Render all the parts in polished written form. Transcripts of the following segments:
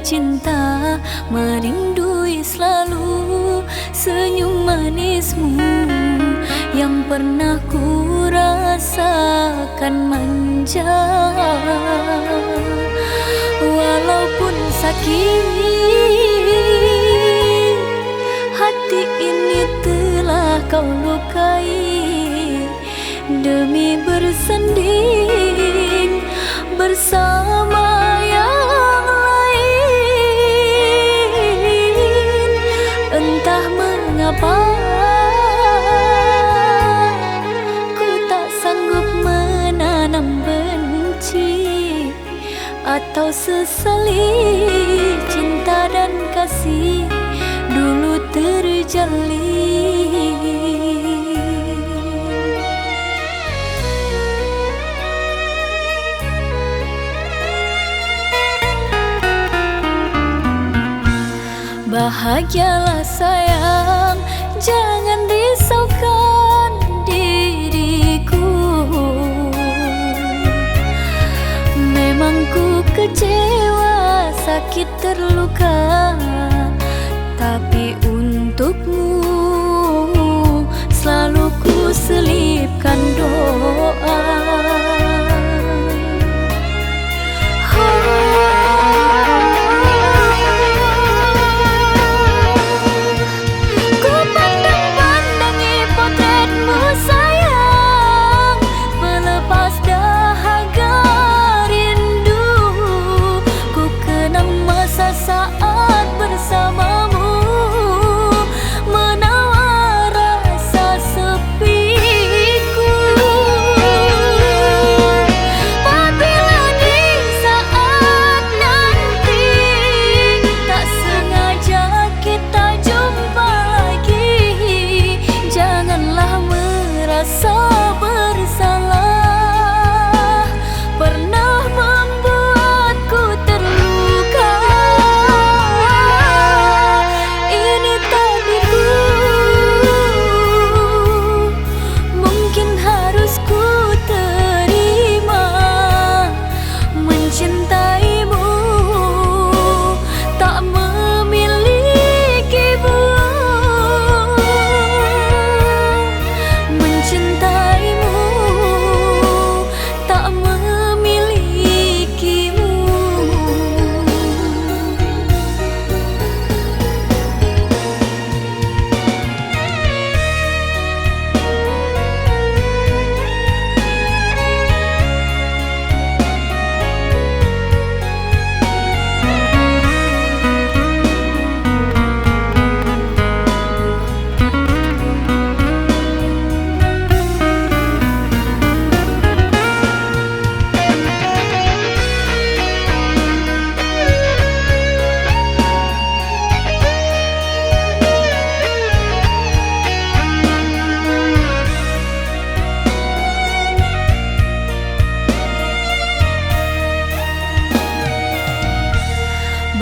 cinta, merindui selalu senyum manismu yang pernah ku rasakan manja. Walaupun sakit, hati ini telah kau lukai demi bersanding bersama yang lain. Entah mengapa ku tak sanggup menanam benci atau sesali cinta dan kasih dulu terjalin. Bahagialah sayang, jangan risaukan diriku. Memang ku kecewa, sakit, terluka, tapi untukmu selalu ku selipkan doa. Saat bersamamu menawar rasa sepiku. Apabila di saat nanti tak sengaja kita jumpa lagi, janganlah merasa bersalah pernah membuatku terluka.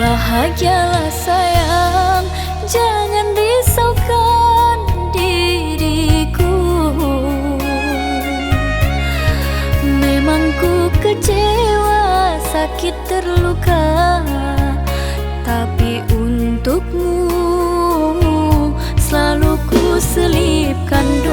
Bahagialah sayang, jangan risaukan diriku. Memang ku kecewa, sakit, terluka, tapi untukmu selalu ku selipkan doa.